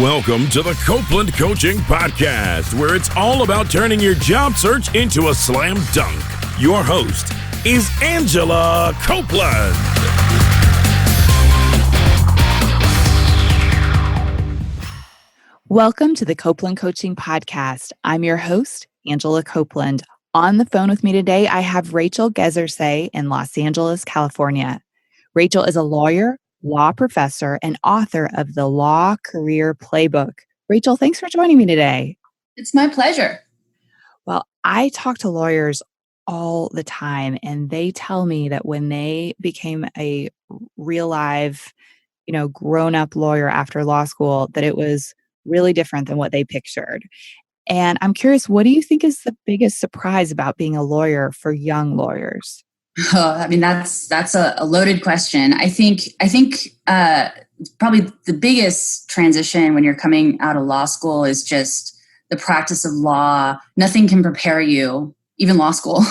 Welcome to the Copeland Coaching Podcast, where it's all about turning your job search into a slam dunk. Your host is Angela Copeland. Welcome to the Copeland Coaching Podcast. I'm your host, Angela Copeland. On the phone with me today, I have Rachel Gezerseh in Los Angeles, California. Rachel is a lawyer, law professor, and author of the Law Career Playbook. Rachel, thanks for joining me today. It's my pleasure. Well, I talk to lawyers all the time, and they tell me that when they became a real live, grown-up lawyer after law school, that it was really different than what they pictured. And I'm curious, what do you think is the biggest surprise about being a lawyer for young lawyers? That's a loaded question. I think probably the biggest transition when you're coming out of law school is just the practice of law. Nothing can prepare you, even law school,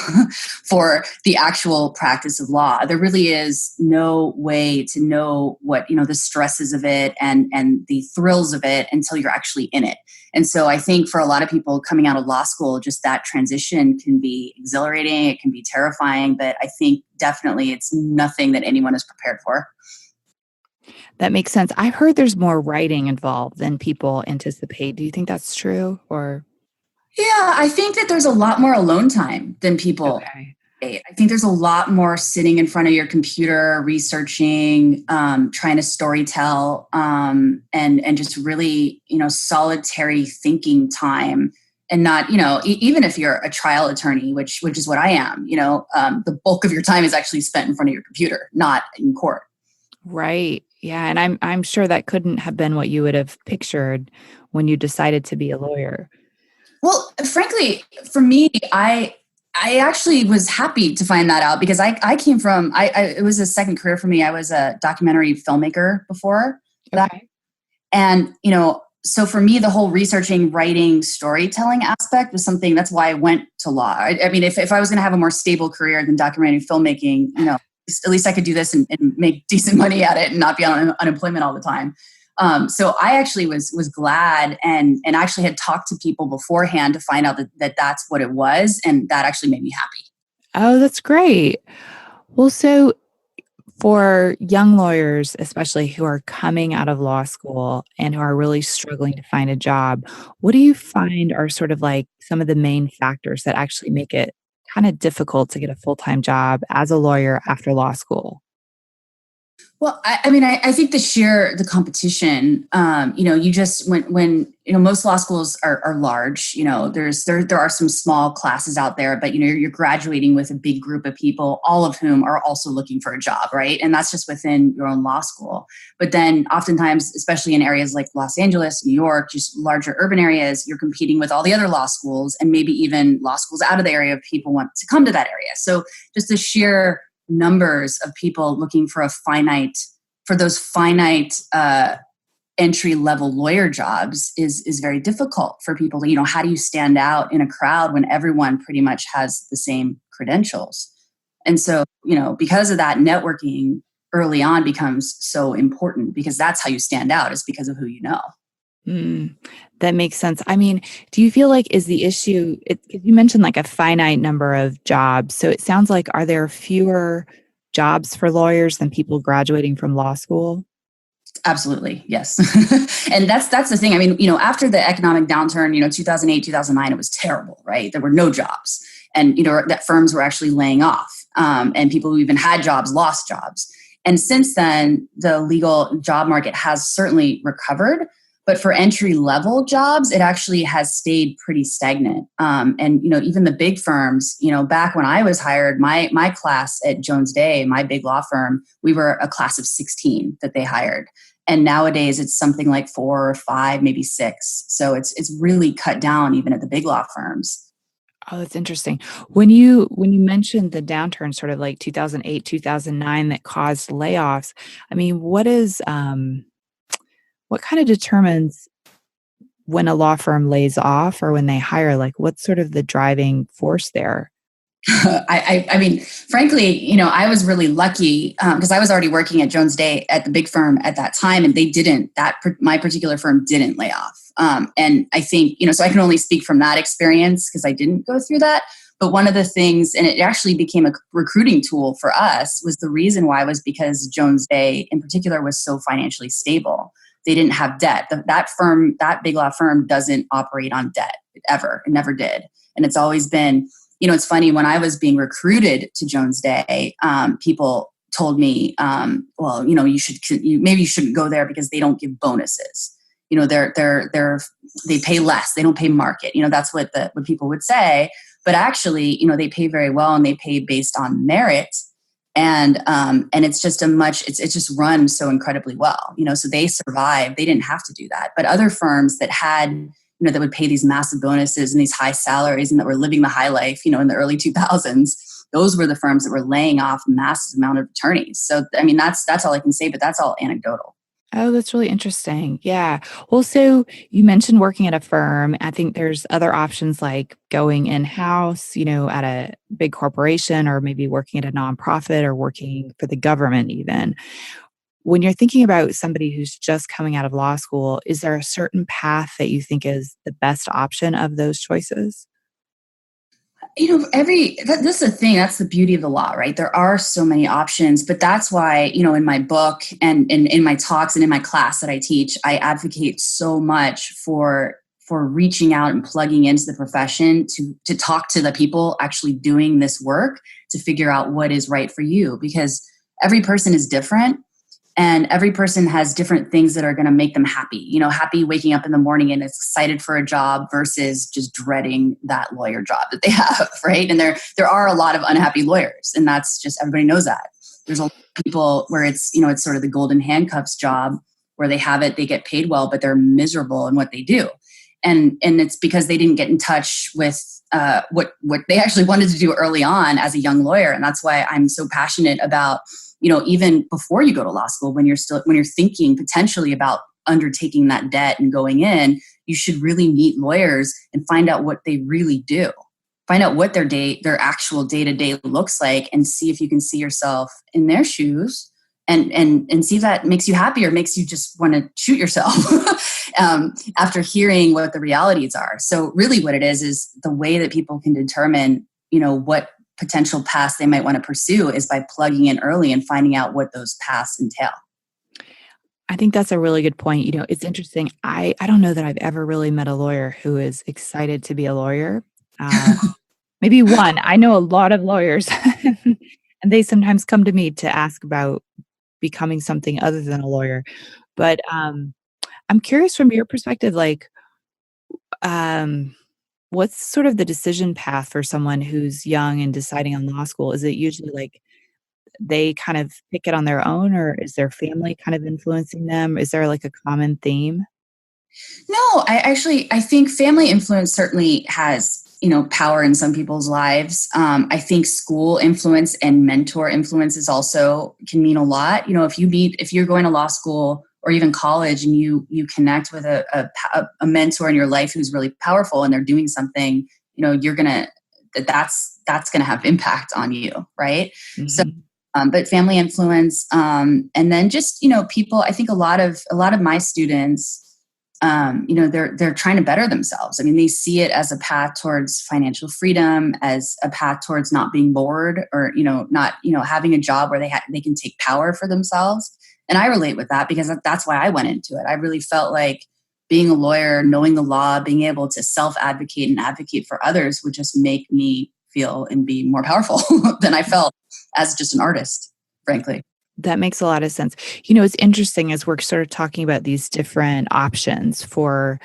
for the actual practice of law. There really is no way to know what, the stresses of it and the thrills of it until you're actually in it. And so I think for a lot of people coming out of law school, just that transition can be exhilarating. It can be terrifying, but I think definitely it's nothing that anyone is prepared for. That makes sense. I've heard there's more writing involved than people anticipate. Do you think that's true? Or yeah, I think that there's a lot more alone time than people. Okay. I think there's a lot more sitting in front of your computer, researching, trying to storytell, and just really, solitary thinking time. And not, even if you're a trial attorney, which is what I am, the bulk of your time is actually spent in front of your computer, not in court. Right. Yeah. And I'm sure that couldn't have been what you would have pictured when you decided to be a lawyer. Well, frankly, for me, I actually was happy to find that out because I came from, it was a second career for me. I was a documentary filmmaker before that. Okay. And, so for me, the whole researching, writing, storytelling aspect was something, that's why I went to law. I mean, if I was going to have a more stable career than documentary filmmaking, at least I could do this and make decent money at it and not be on unemployment all the time. So I actually was glad and actually had talked to people beforehand to find out that that's what it was. And that actually made me happy. Oh, that's great. Well, so for young lawyers, especially who are coming out of law school and who are really struggling to find a job, what do you find are sort of like some of the main factors that actually make it kind of difficult to get a full-time job as a lawyer after law school? Well, I think the competition, you just, when most law schools are large, there are some small classes out there, but, you're graduating with a big group of people, all of whom are also looking for a job, right? And that's just within your own law school. But then oftentimes, especially in areas like Los Angeles, New York, just larger urban areas, you're competing with all the other law schools and maybe even law schools out of the area if people want to come to that area. So just the sheer numbers of people looking for those finite entry-level lawyer jobs is very difficult for people to, how do you stand out in a crowd when everyone pretty much has the same credentials? And so, because of that, networking early on becomes so important because that's how you stand out, is because of who you know. That makes sense. I mean, do you feel like is the issue, you mentioned like a finite number of jobs. So it sounds like, are there fewer jobs for lawyers than people graduating from law school? Absolutely. Yes. And that's the thing. I mean, after the economic downturn, 2008, 2009, it was terrible, right? There were no jobs and, that firms were actually laying off and people who even had jobs lost jobs. And since then, the legal job market has certainly recovered. But for entry-level jobs, it actually has stayed pretty stagnant. And, even the big firms, back when I was hired, my class at Jones Day, my big law firm, we were a class of 16 that they hired. And nowadays it's something like 4 or 5, maybe 6. So it's really cut down even at the big law firms. Oh, that's interesting. When you mentioned the downturn, sort of like 2008, 2009, that caused layoffs, I mean, what kind of determines when a law firm lays off or when they hire? Like, what's sort of the driving force there? I mean, frankly, I was really lucky because I was already working at Jones Day at the big firm at that time, and they didn't. My particular firm didn't lay off, and I think so I can only speak from that experience because I didn't go through that. But one of the things, and it actually became a recruiting tool for us, was the reason why was because Jones Day in particular was so financially stable. They didn't have debt. That firm, that big law firm, doesn't operate on debt ever. It never did, and it's always been. It's funny, when I was being recruited to Jones Day, people told me, well, maybe you shouldn't go there because they don't give bonuses. They pay less. They don't pay market. That's what people would say. But actually, they pay very well, and they pay based on merit. And it's just it's just run so incredibly well. So they survived. They didn't have to do that. But other firms that had that would pay these massive bonuses and these high salaries and that were living the high life, in the early 2000s, those were the firms that were laying off massive amount of attorneys. So, I mean, that's all I can say, but that's all anecdotal. Oh, that's really interesting. Yeah. Well, so you mentioned working at a firm. I think there's other options like going in-house, at a big corporation, or maybe working at a nonprofit or working for the government even. When you're thinking about somebody who's just coming out of law school, is there a certain path that you think is the best option of those choices? This is the thing. That's the beauty of the law, right? There are so many options, but that's why, in my book and in my talks and in my class that I teach, I advocate so much for reaching out and plugging into the profession to talk to the people actually doing this work to figure out what is right for you, because every person is different. And every person has different things that are going to make them happy. Happy waking up in the morning and excited for a job versus just dreading that lawyer job that they have, right? And there are a lot of unhappy lawyers, and that's just, everybody knows that. There's a lot of people where it's sort of the golden handcuffs job where they have it, they get paid well, but they're miserable in what they do. And it's because they didn't get in touch with what they actually wanted to do early on as a young lawyer. And that's why I'm so passionate about even before you go to law school, when you're thinking potentially about undertaking that debt and going in, you should really meet lawyers and find out what they really do. Find out what their actual day-to-day looks like, and see if you can see yourself in their shoes, and see if that makes you happy or makes you just want to shoot yourself after hearing what the realities are. So really what it is the way that people can determine, what potential paths they might want to pursue is by plugging in early and finding out what those paths entail. I think that's a really good point. It's interesting. I don't know that I've ever really met a lawyer who is excited to be a lawyer. Maybe one. I know a lot of lawyers, and they sometimes come to me to ask about becoming something other than a lawyer. But I'm curious from your perspective, like, what's sort of the decision path for someone who's young and deciding on law school? Is it usually like they kind of pick it on their own, or is their family kind of influencing them? Is there like a common theme? No, I think family influence certainly has, power in some people's lives. I think school influence and mentor influences also can mean a lot. If you're going to law school or even college and you connect with a mentor in your life who's really powerful and they're doing something, that's gonna have impact on you, right? Mhm. So, but family influence, and then just people. I think a lot of my students, they're trying to better themselves. I mean, they see it as a path towards financial freedom, as a path towards not being bored, or not having a job where they can take power for themselves. And I relate with that because that's why I went into it. I really felt like being a lawyer, knowing the law, being able to self-advocate and advocate for others would just make me feel and be more powerful than I felt as just an artist, frankly. That makes a lot of sense. It's interesting as we're sort of talking about these different options for,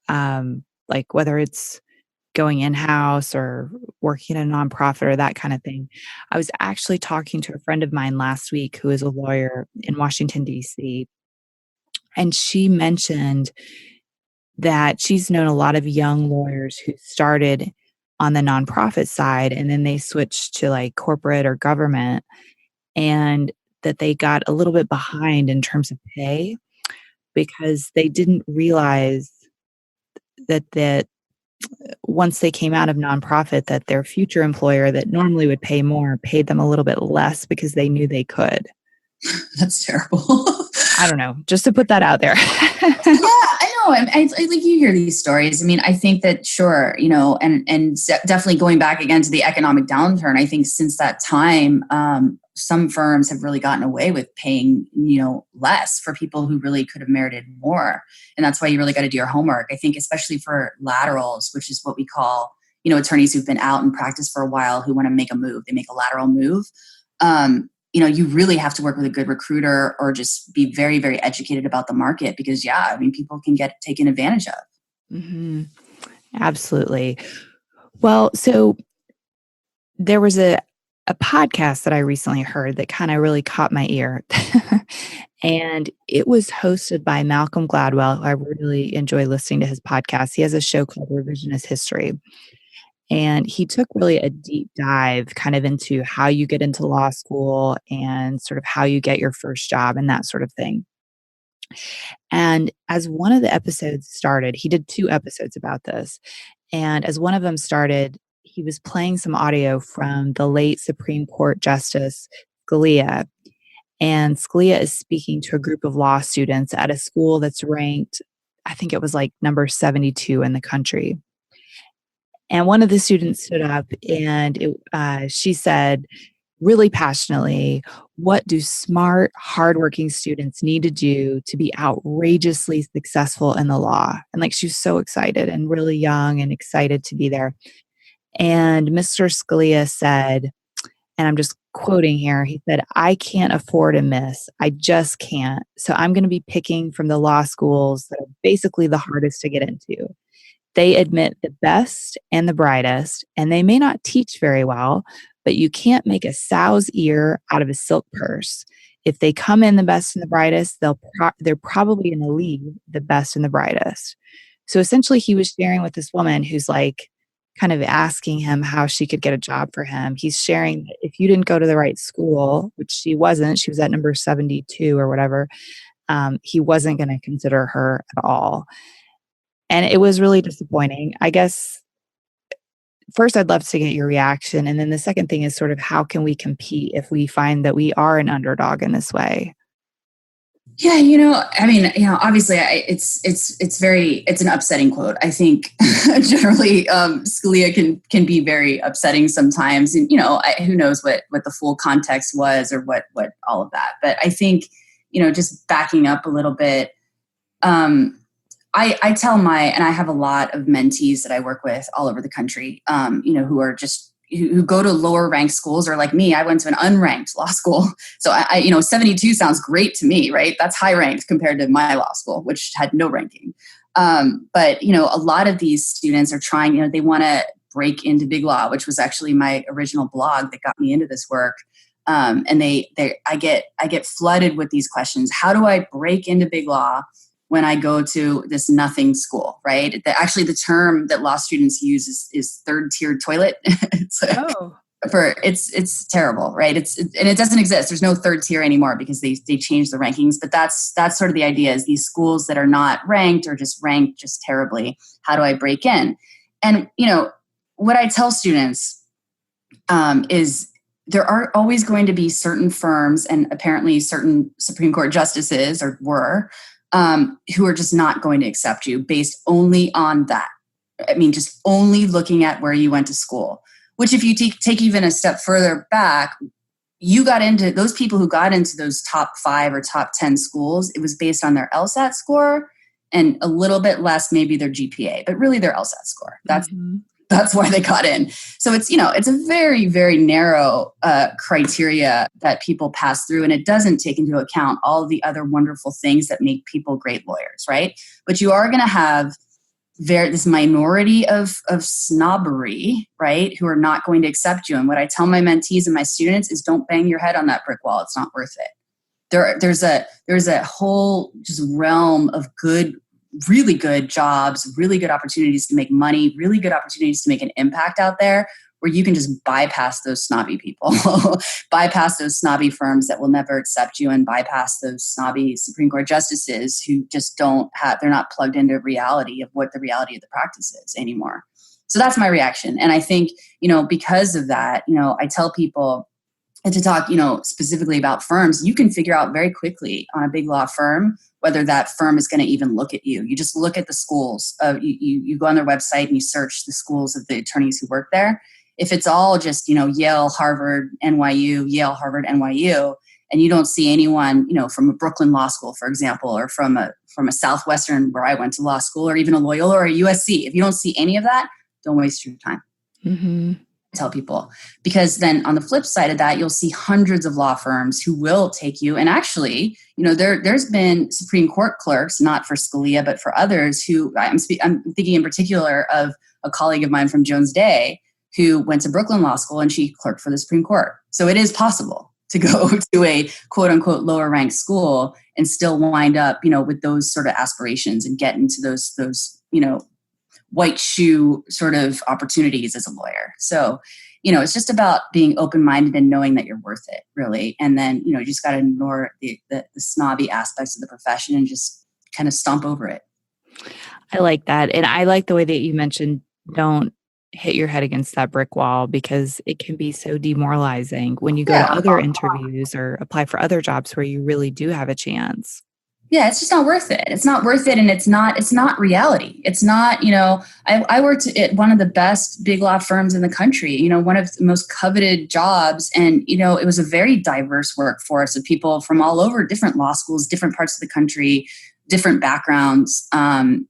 like whether it's going in-house or working in a nonprofit or that kind of thing. I was actually talking to a friend of mine last week who is a lawyer in Washington, D.C., and she mentioned that she's known a lot of young lawyers who started on the nonprofit side and then they switched to like corporate or government, and that they got a little bit behind in terms of pay because they didn't realize that once they came out of nonprofit, that their future employer that normally would pay more paid them a little bit less because they knew they could. That's terrible. I don't know, just to put that out there. I know. I like you hear these stories. I mean, I think that sure, and definitely going back again to the economic downturn. I think since that time, some firms have really gotten away with paying, less for people who really could have merited more. And that's why you really got to do your homework. I think especially for laterals, which is what we call, attorneys who've been out in practice for a while who want to make a move. They make a lateral move. You really have to work with a good recruiter or just be very, very educated about the market because, people can get taken advantage of. Mm-hmm. Absolutely. Well, so there was a podcast that I recently heard that kind of really caught my ear. And it was hosted by Malcolm Gladwell. I really enjoy listening to his podcast. He has a show called Revisionist History. And he took really a deep dive kind of into how you get into law school and sort of how you get your first job and that sort of thing. And as one of the episodes started, he did 2 episodes about this. And as one of them started, he was playing some audio from the late Supreme Court Justice Scalia. And Scalia is speaking to a group of law students at a school that's ranked, I think it was like number 72 in the country. And one of the students stood up and she said really passionately, what do smart, hardworking students need to do to be outrageously successful in the law? And like she was so excited and really young and excited to be there. And Mr. Scalia said, and I'm just quoting here, he said, I can't afford a miss. I just can't. So I'm going to be picking from the law schools that are basically the hardest to get into. They admit the best and the brightest, and they may not teach very well, but you can't make a sow's ear out of a silk purse. If they come in the best and the brightest, they're probably going to leave the best and the brightest. So essentially, he was sharing with this woman who's like kind of asking him how she could get a job for him. He's sharing that if you didn't go to the right school, which she wasn't, she was at number 72 or whatever, he wasn't going to consider her at all. And it was really disappointing. I guess first I'd love to get your reaction. And then the second thing is sort of how can we compete if we find that we are an underdog in this way? Yeah, obviously it's an upsetting quote. I think generally Scalia can be very upsetting sometimes. And, who knows what the full context was or what all of that. But I think, just backing up a little bit, I tell and I have a lot of mentees that I work with all over the country, who are who go to lower ranked schools or like me, I went to an unranked law school. So 72 sounds great to me, right? That's high ranked compared to my law school, which had no ranking. But a lot of these students are trying, they want to break into big law, which was actually my original blog that got me into this work. And I get flooded with these questions. How do I break into big law when I go to this nothing school, right? Actually, the term that law students use is third tier toilet. It's terrible, right? And it doesn't exist. There's no third tier anymore because they changed the rankings. But that's sort of the idea: is these schools that are not ranked or just ranked just terribly. How do I break in? And what I tell students is there are always going to be certain firms, and apparently certain Supreme Court justices who are just not going to accept you based only on that. I mean, just only looking at where you went to school, which if you take even a step further back, you got into those people who got into those top 5 or top 10 schools. It was based on their LSAT score and a little bit less, maybe their GPA, but really their LSAT score. That's why they got in. So it's a very, very narrow criteria that people pass through, and it doesn't take into account all of the other wonderful things that make people great lawyers, right? But you are going to have this minority of snobbery, right, who are not going to accept you. And what I tell my mentees and my students is don't bang your head on that brick wall. It's not worth it. There's a whole just realm of really good jobs, really good opportunities to make money, really good opportunities to make an impact out there where you can just bypass those snobby people, bypass those snobby firms that will never accept you, and bypass those snobby Supreme Court justices who just they're not plugged into reality of what the reality of the practice is anymore. So that's my reaction. And I think, because of that, I tell people, and to talk, specifically about firms, you can figure out very quickly on a big law firm whether that firm is going to even look at you. You just look at the schools. You go on their website and you search the schools of the attorneys who work there. If it's all just, Yale, Harvard, NYU, Yale, Harvard, NYU, and you don't see anyone, from a Brooklyn law school, for example, or from a Southwestern where I went to law school, or even a Loyola or a USC, if you don't see any of that, don't waste your time. Mm-hmm. Tell people, because then on the flip side of that, you'll see hundreds of law firms who will take you. And actually, there's been Supreme Court clerks, not for Scalia, but for others who I'm thinking in particular of a colleague of mine from Jones Day who went to Brooklyn Law School and she clerked for the Supreme Court. So it is possible to go to a quote unquote lower ranked school and still wind up, with those sort of aspirations and get into those, white shoe sort of opportunities as a lawyer. So, it's just about being open-minded and knowing that you're worth it, really. And then, you just got to ignore the snobby aspects of the profession and just kind of stomp over it. I like that. And I like the way that you mentioned, don't hit your head against that brick wall, because it can be so demoralizing when you go to other interviews or apply for other jobs where you really do have a chance. Yeah, it's just not worth it. It's not worth it. And it's not reality. It's not, I worked at one of the best big law firms in the country, one of the most coveted jobs. And, it was a very diverse workforce of people from all over, different law schools, different parts of the country, different backgrounds. And,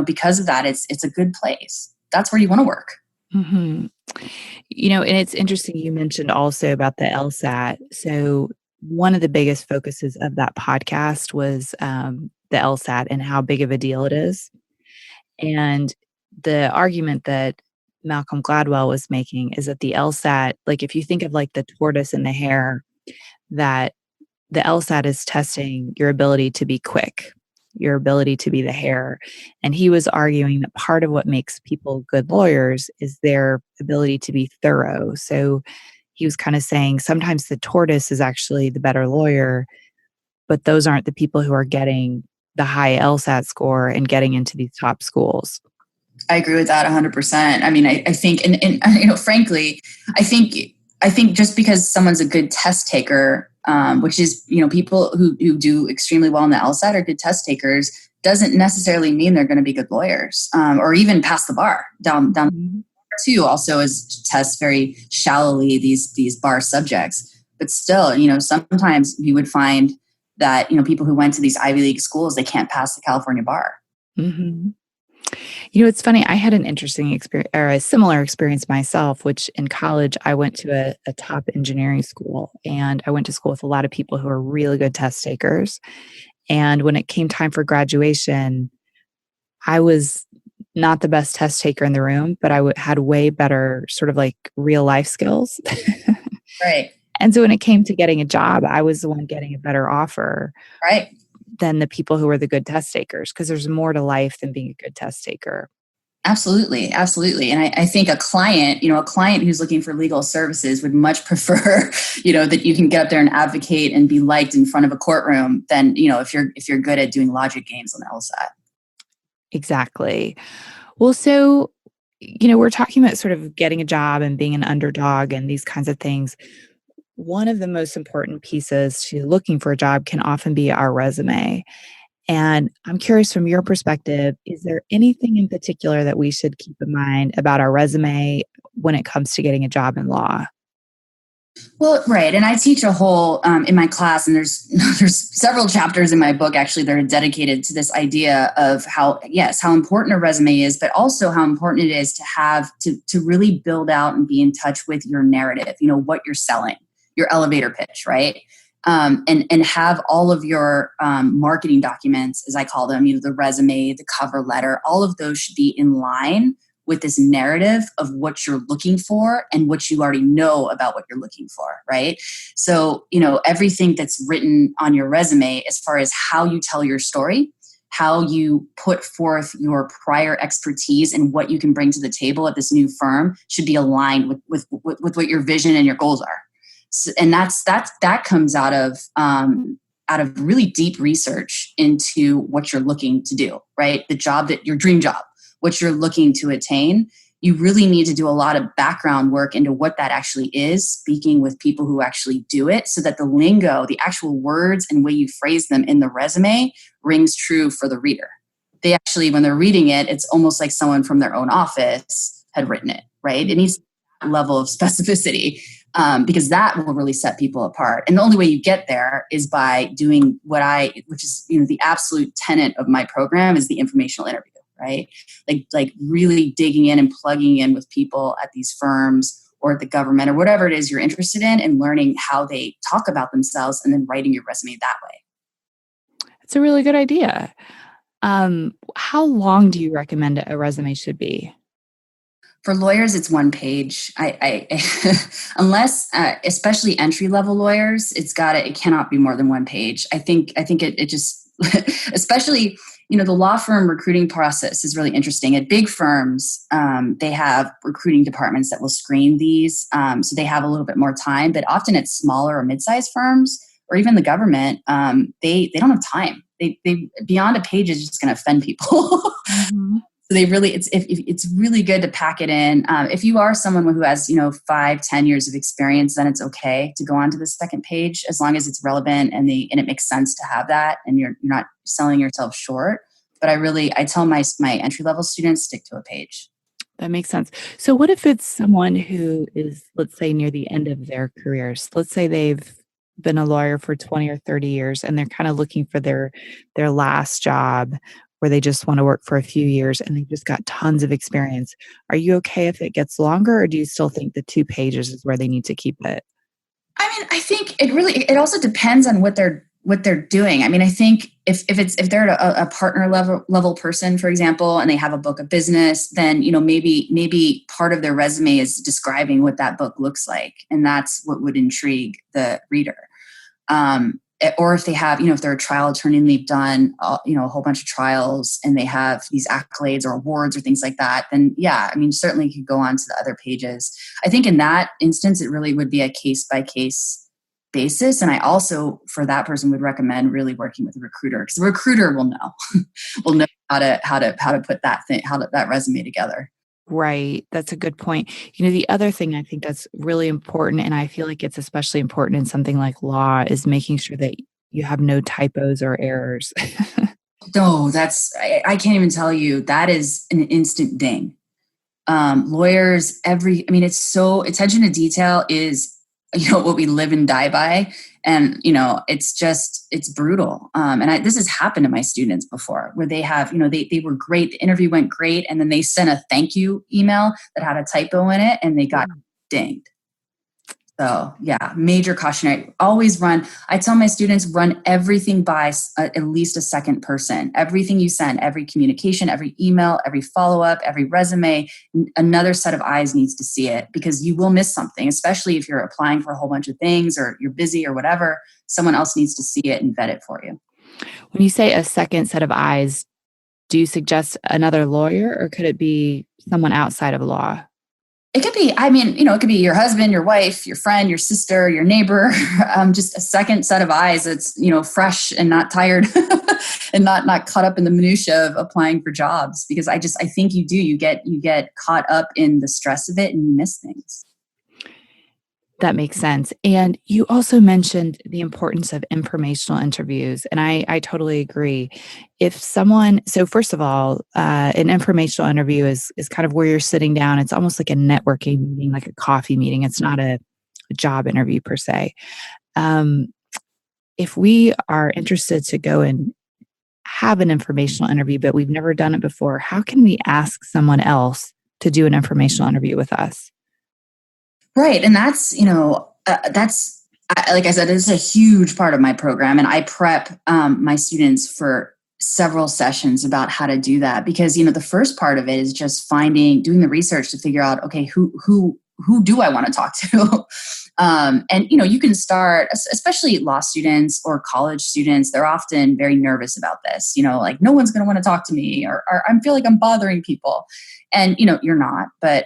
because of that, it's a good place. That's where you want to work. Mm-hmm. And it's interesting you mentioned also about the LSAT. So one of the biggest focuses of that podcast was the LSAT and how big of a deal it is. And the argument that Malcolm Gladwell was making is that the LSAT, like if you think of like the tortoise and the hare, that the LSAT is testing your ability to be quick, your ability to be the hare. And he was arguing that part of what makes people good lawyers is their ability to be thorough. So he was kind of saying sometimes the tortoise is actually the better lawyer, but those aren't the people who are getting the high LSAT score and getting into these top schools. I agree with that 100%. I mean, I think, and frankly, I think just because someone's a good test taker, which is, people who do extremely well in the LSAT are good test takers, doesn't necessarily mean they're going to be good lawyers, or even pass the bar down. Too also is test very shallowly these bar subjects, but still, sometimes you would find that people who went to these Ivy League schools, they can't pass the California bar. Mm-hmm. It's funny. I had an interesting experience, or a similar experience myself, which in college I went to a top engineering school, and I went to school with a lot of people who are really good test takers. And when it came time for graduation, I was not the best test taker in the room, but I had way better sort of like real life skills. Right. And so when it came to getting a job, I was the one getting a better offer. Right. Than the people who were the good test takers, because there's more to life than being a good test taker. Absolutely. Absolutely. And I think a client who's looking for legal services would much prefer, that you can get up there and advocate and be liked in front of a courtroom than, if you're good at doing logic games on the LSAT. Exactly. Well, so, we're talking about sort of getting a job and being an underdog and these kinds of things. One of the most important pieces to looking for a job can often be our resume. And I'm curious from your perspective, is there anything in particular that we should keep in mind about our resume when it comes to getting a job in law? Well, right. And I teach a whole in my class, and there's several chapters in my book actually that are dedicated to this idea of how important a resume is, but also how important it is to have to really build out and be in touch with your narrative, what you're selling, your elevator pitch, right? And have all of your marketing documents, as I call them, the resume, the cover letter, all of those should be in line with this narrative of what you're looking for and what you already know about what you're looking for, right? So, everything that's written on your resume as far as how you tell your story how you put forth your prior expertise and what you can bring to the table at this new firm should be aligned with what your vision and your goals are. So, and that comes out of really deep research into what you're looking to do, right? The job that your dream job, what you're looking to attain. You really need to do a lot of background work into what that actually is, speaking with people who actually do it, so that the lingo, the actual words and way you phrase them in the resume rings true for the reader. They actually, when they're reading it, it's almost like someone from their own office had written it, right? It needs that level of specificity because that will really set people apart. And the only way you get there is by doing which is the absolute tenet of my program is the informational interview. Right? Like really digging in and plugging in with people at these firms or at the government or whatever it is you're interested in and learning how they talk about themselves and then writing your resume that way. It's a really good idea. How long do you recommend a resume should be? For lawyers, it's 1 page. I unless, especially entry-level lawyers, it cannot be more than 1 page. I think it just, especially, the law firm recruiting process is really interesting. At big firms, they have recruiting departments that will screen these. So they have a little bit more time, but often at smaller or mid-sized firms or even the government, they don't have time. They beyond a page is just going to offend people. Mm-hmm. So it's really good to pack it in. If you are someone who has, 5-10 years of experience, then it's okay to go on to the second page as long as it's relevant and it makes sense to have that and you're not selling yourself short. But I tell my entry-level students, stick to a page. That makes sense. So what if it's someone who is, let's say, near the end of their careers? Let's say they've been a lawyer for 20 or 30 years and they're kind of looking for their last job where they just want to work for a few years and they've just got tons of experience. Are you okay if it gets longer, or do you still think the 2 pages is where they need to keep it? I mean, I think it also depends on what they're doing. I mean, I think if they're a partner level person, for example, and they have a book of business, then, maybe part of their resume is describing what that book looks like. And that's what would intrigue the reader. Or if they have, if they're a trial attorney and they've done, a whole bunch of trials and they have these accolades or awards or things like that, then yeah, I mean, certainly you could go on to the other pages. I think in that instance, it really would be a case by case basis. And I also, for that person, would recommend really working with a recruiter, because the recruiter will know how to put that resume together. Right. That's a good point. The other thing I think that's really important, and I feel like it's especially important in something like law, is making sure that you have no typos or errors. No, I can't even tell you, that is an instant ding. Lawyers, attention to detail is, what we live and die by. And, it's brutal. And this has happened to my students before, where they have, they were great. The interview went great. And then they sent a thank you email that had a typo in it and they got dinged. So yeah, major cautionary. I tell my students, run everything by at least a second person. Everything you send, every communication, every email, every follow-up, every resume, another set of eyes needs to see it, because you will miss something, especially if you're applying for a whole bunch of things or you're busy or whatever. Someone else needs to see it and vet it for you. When you say a second set of eyes, do you suggest another lawyer, or could it be someone outside of law? It could be, it could be your husband, your wife, your friend, your sister, your neighbor, just a second set of eyes that's, fresh and not tired and not caught up in the minutia of applying for jobs. Because I think you get caught up in the stress of it and you miss things. That makes sense. And you also mentioned the importance of informational interviews. And I totally agree. So first of all, an informational interview is kind of where you're sitting down. It's almost like a networking meeting, like a coffee meeting. It's not a job interview per se. If we are interested to go and have an informational interview, but we've never done it before, how can we ask someone else to do an informational interview with us? Right. And that's, like I said, it's a huge part of my program. And I prep my students for several sessions about how to do that. Because, the first part of it is just doing the research to figure out, okay, who do I want to talk to? And, you know, you can start, especially law students or college students, they're often very nervous about this, you know, like no one's going to want to talk to me or I feel like I'm bothering people. And, you know, you're not, but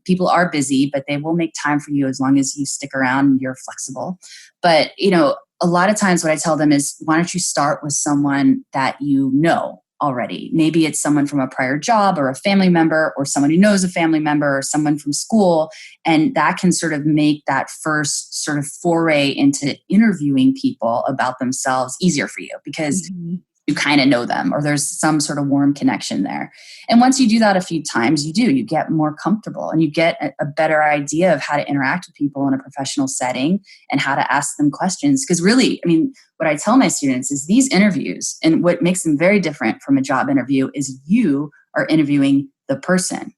people are busy, but they will make time for you as long as you stick around and you're flexible. But, you know, a lot of times what I tell them is, why don't you start with someone that you know already? Maybe it's someone from a prior job or a family member or someone who knows a family member or someone from school. And that can sort of make that first sort of foray into interviewing people about themselves easier for you because you kind of know them or there's some sort of warm connection there. And once you do that a few times, you get more comfortable and you get a better idea of how to interact with people in a professional setting and how to ask them questions. Because really, I mean, what I tell my students is these interviews and what makes them very different from a job interview is you are interviewing the person.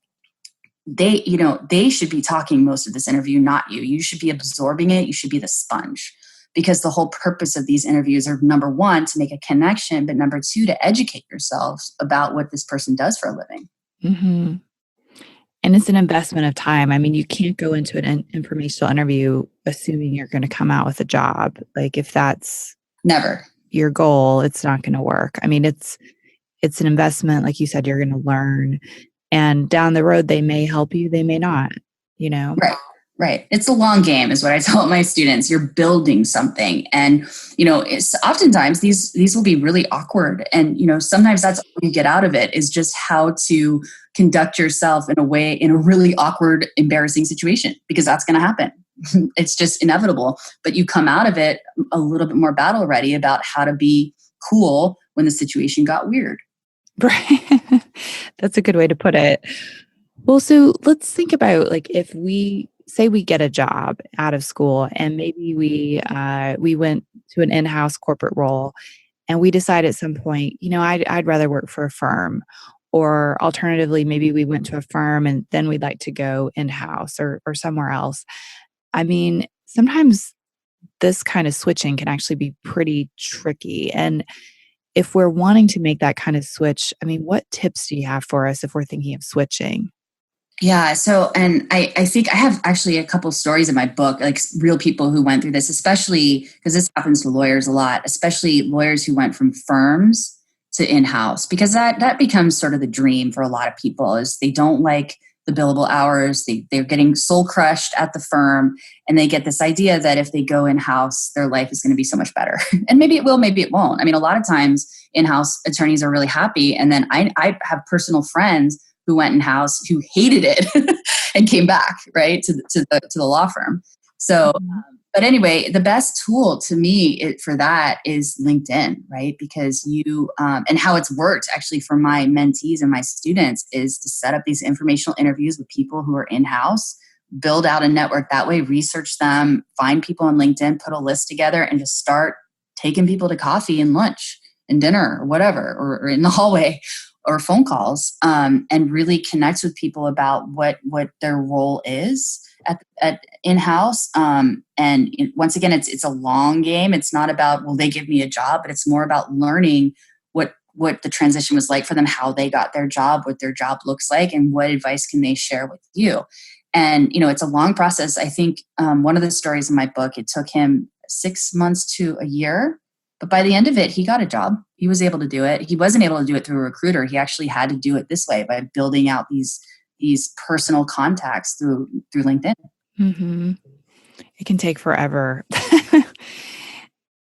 They should be talking most of this interview, not you. You should be absorbing it. You should be the sponge. Because the whole purpose of these interviews are, number one, to make a connection, but number two, to educate yourselves about what this person does for a living. Mm-hmm. And it's an investment of time. I mean, you can't go into an informational interview assuming you're going to come out with a job. Like if that's never your goal, it's not going to work. I mean, it's an investment. Like you said, you're going to learn. And down the road, they may help you, they may not, you know? Right. It's a long game is what I tell my students. You're building something. And, you know, it's oftentimes these will be really awkward. And, you know, sometimes that's all you get out of it is just how to conduct yourself in a really awkward, embarrassing situation, because that's going to happen. It's just inevitable. But you come out of it a little bit more battle ready about how to be cool when the situation got weird. Right. That's a good way to put it. Well, so let's think about like if we say we get a job out of school and maybe we went to an in-house corporate role and we decide at some point, you know, I'd rather work for a firm, or alternatively, maybe we went to a firm and then we'd like to go in-house or somewhere else. I mean, sometimes this kind of switching can actually be pretty tricky. And if we're wanting to make that kind of switch, I mean, what tips do you have for us if we're thinking of switching? Yeah. So, and I think I have actually a couple stories in my book, like real people who went through this, especially because this happens to lawyers a lot, especially lawyers who went from firms to in-house, because that becomes sort of the dream for a lot of people is they don't like the billable hours. They're getting soul crushed at the firm and they get this idea that if they go in-house, their life is going to be so much better. And maybe it will, maybe it won't. I mean, a lot of times in-house attorneys are really happy. And then I have personal friends who went in-house who hated it and came back, right, to the law firm. So, but anyway, the best tool to me for that is LinkedIn, right? Because you, and how it's worked actually for my mentees and my students is to set up these informational interviews with people who are in-house, build out a network that way, research them, find people on LinkedIn, put a list together and just start taking people to coffee and lunch and dinner or whatever, or in the hallway or phone calls, and really connect with people about what their role is at in-house. And once again, it's a long game. It's not about, will they give me a job, but it's more about learning what the transition was like for them, how they got their job, what their job looks like, and what advice can they share with you. And, you know, it's a long process. I think one of the stories in my book, it took him 6 months to a year. But by the end of it, he got a job. He was able to do it. He wasn't able to do it through a recruiter. He actually had to do it this way by building out these personal contacts through LinkedIn. Mm-hmm. It can take forever.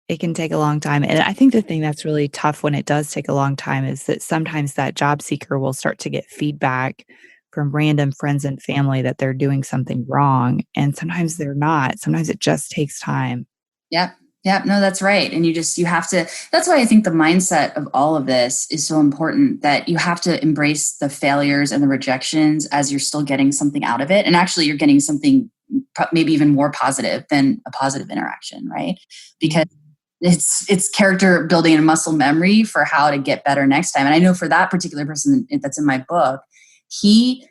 It can take a long time. And I think the thing that's really tough when it does take a long time is that sometimes that job seeker will start to get feedback from random friends and family that they're doing something wrong. And sometimes they're not. Sometimes it just takes time. Yep. Yeah, no, that's right. And you have to, that's why I think the mindset of all of this is so important, that you have to embrace the failures and the rejections as you're still getting something out of it. And actually you're getting something maybe even more positive than a positive interaction, right? Because it's character building and muscle memory for how to get better next time. And I know for that particular person that's in my book, he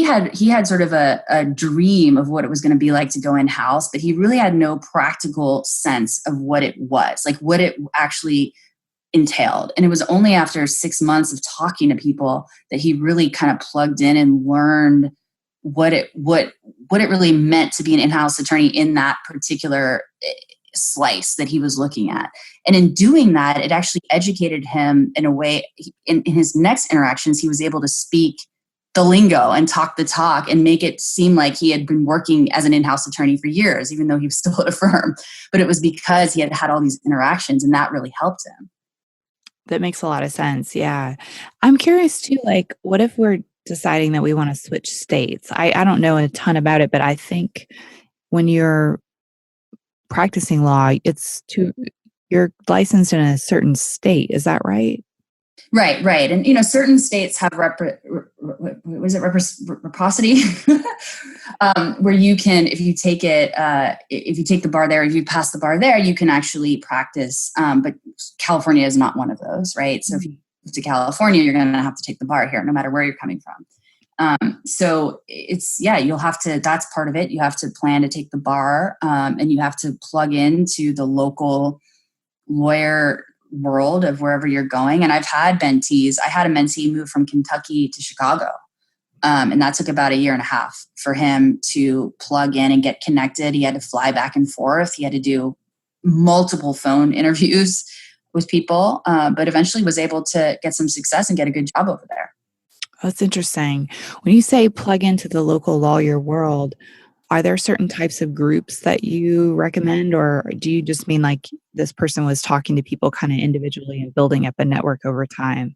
had sort of a dream of what it was going to be like to go in-house, but he really had no practical sense of what it was, like what it actually entailed. And it was only after 6 months of talking to people that he really kind of plugged in and learned what it really meant to be an in-house attorney in that particular slice that he was looking at. And in doing that, it actually educated him in a way. In his next interactions, he was able to speak the lingo and talk the talk and make it seem like he had been working as an in-house attorney for years, even though he was still at a firm. But it was because he had had all these interactions, and that really helped him. That makes a lot of sense. Yeah. I'm curious too, like, what if we're deciding that we want to switch states? I don't know a ton about it, but I think when you're practicing law, you're licensed in a certain state. Is that right? Right. And, certain states have reciprocity, where you can, if you take the bar there, if you pass the bar there, you can actually practice. But California is not one of those, right? So if you move to California, you're going to have to take the bar here, no matter where you're coming from. So you'll have to, that's part of it. You have to plan to take the bar, and you have to plug into the local lawyer world of wherever you're going. And I've had mentees. I had a mentee move from Kentucky to Chicago. And that took about 1.5 years for him to plug in and get connected. He had to fly back and forth. He had to do multiple phone interviews with people, but eventually was able to get some success and get a good job over there. That's interesting. When you say plug into the local lawyer world, are there certain types of groups that you recommend, or do you just mean like this person was talking to people kind of individually and building up a network over time?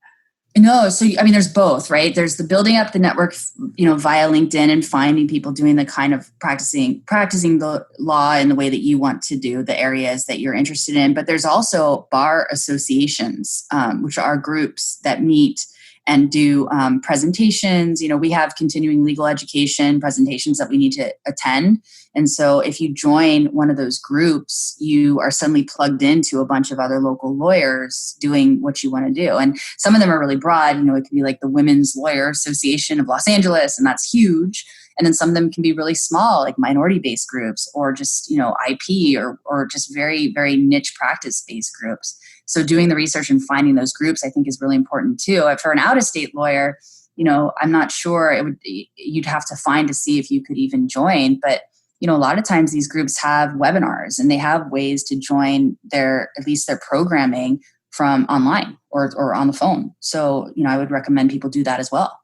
No. So, there's both, right? There's the building up the network, via LinkedIn and finding people doing the kind of practicing the law in the way that you want to do, the areas that you're interested in. But there's also bar associations, which are groups that meet and do presentations. We have continuing legal education presentations that we need to attend. And so if you join one of those groups, you are suddenly plugged into a bunch of other local lawyers doing what you want to do. And some of them are really broad. It could be like the Women's Lawyer Association of Los Angeles, and that's huge. And then some of them can be really small, like minority-based groups, or just, IP or just very, very niche practice-based groups. So doing the research and finding those groups, I think, is really important too. For an out-of-state lawyer, I'm not sure you'd have to find to see if you could even join. But, a lot of times these groups have webinars and they have ways to join at least their programming from online or on the phone. So, I would recommend people do that as well.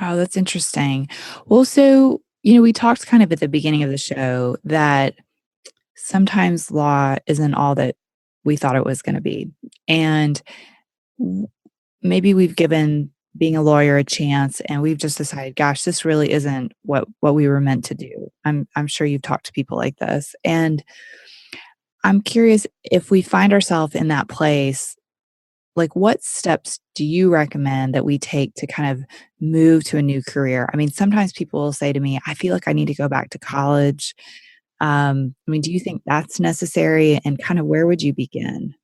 Oh, that's interesting. Well, so, we talked kind of at the beginning of the show that sometimes law isn't all that we thought it was going to be. And maybe we've given being a lawyer a chance and we've just decided, gosh, this really isn't what we were meant to do. I'm sure you've talked to people like this. And I'm curious, if we find ourselves in that place, like, what steps do you recommend that we take to kind of move to a new career? Sometimes people will say to me, I feel like I need to go back to college. Do you think that's necessary, and kind of where would you begin?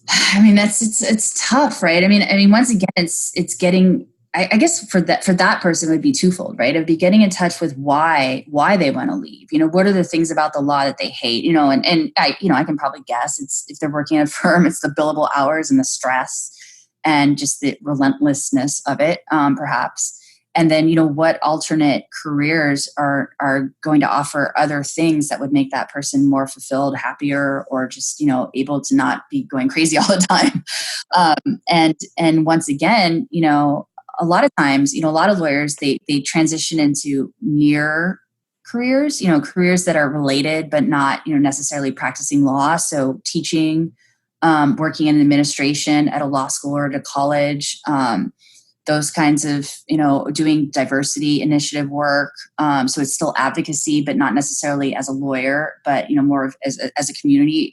It's tough, right? Once again, it's getting, I guess for that person it would be twofold, right? It would be getting in touch with why they want to leave. What are the things about the law that they hate? And I can probably guess if they're working at a firm, it's the billable hours and the stress and just the relentlessness of it, perhaps. And then, what alternate careers are going to offer other things that would make that person more fulfilled, happier, or just, able to not be going crazy all the time. And once again, a lot of times, a lot of lawyers, they transition into near careers, careers that are related, but not, necessarily practicing law. So teaching, working in administration at a law school or at a college, those kinds of, doing diversity initiative work. So it's still advocacy, but not necessarily as a lawyer, but, more of as a community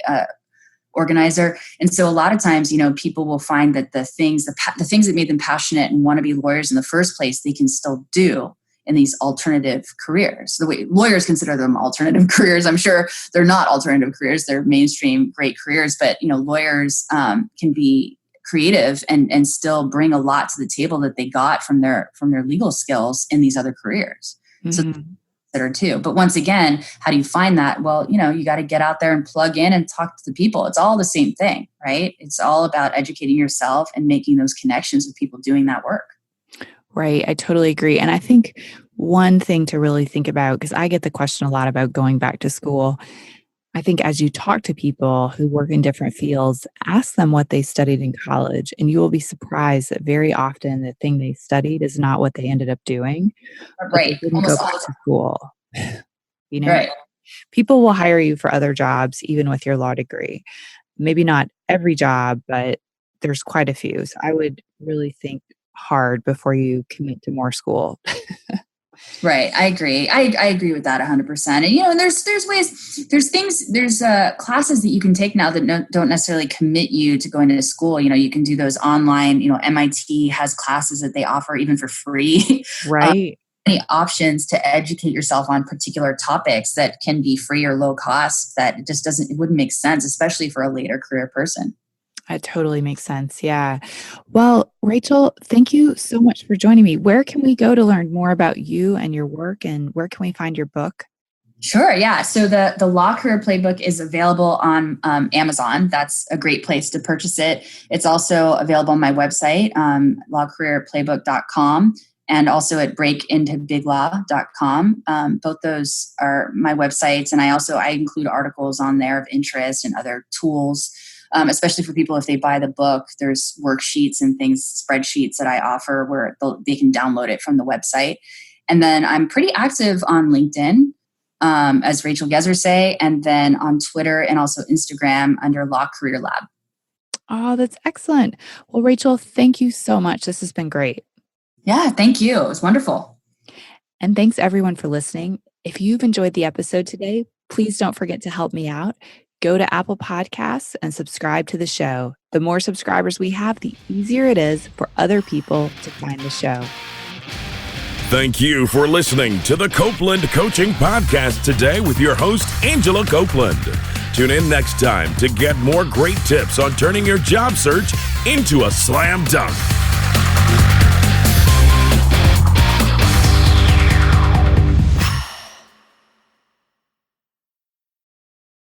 organizer. And so a lot of times, people will find that the things that made them passionate and want to be lawyers in the first place, they can still do in these alternative careers. The way lawyers consider them alternative careers, I'm sure they're not alternative careers. They're mainstream great careers, but, lawyers can be creative and still bring a lot to the table that they got from their legal skills in these other careers. Mm-hmm. So that are too. But once again, how do you find that? Well, you got to get out there and plug in and talk to the people. It's all the same thing, right? It's all about educating yourself and making those connections with people doing that work. Right. I totally agree. And I think one thing to really think about, because I get the question a lot about going back to school. I think as you talk to people who work in different fields, ask them what they studied in college, and you will be surprised that very often the thing they studied is not what they ended up doing, but they Right. didn't go Almost all back the to time. school. You know, Right. people will hire you for other jobs, even with your law degree. Maybe not every job, but there's quite a few. So I would really think hard before you commit to more school. Right. I agree. I agree with that 100%. And, and there's ways, there's classes that you can take now that don't necessarily commit you to going to school. You can do those online, MIT has classes that they offer even for free. Right. Many options to educate yourself on particular topics that can be free or low cost, that it wouldn't make sense, especially for a later career person. That totally makes sense. Yeah. Well, Rachel, thank you so much for joining me. Where can we go to learn more about you and your work, and where can we find your book? Sure. Yeah. So the Law Career Playbook is available on Amazon. That's a great place to purchase it. It's also available on my website, lawcareerplaybook.com, and also at breakintobiglaw.com. Both those are my websites. And I include articles on there of interest and other tools, especially for people if they buy the book. There's worksheets and things, spreadsheets that I offer where they can download it from the website. And then I'm pretty active on LinkedIn as Rachel Gezerseh, and then on Twitter and also Instagram under Law Career Lab. Oh, that's excellent. Well, Rachel, thank you so much. This has been great. Yeah, thank you. It was wonderful. And thanks everyone for listening. If you've enjoyed the episode today, please don't forget to help me out. Go to Apple Podcasts and subscribe to the show. The more subscribers we have, the easier it is for other people to find the show. Thank you for listening to the Copeland Coaching Podcast today with your host, Angela Copeland. Tune in next time to get more great tips on turning your job search into a slam dunk.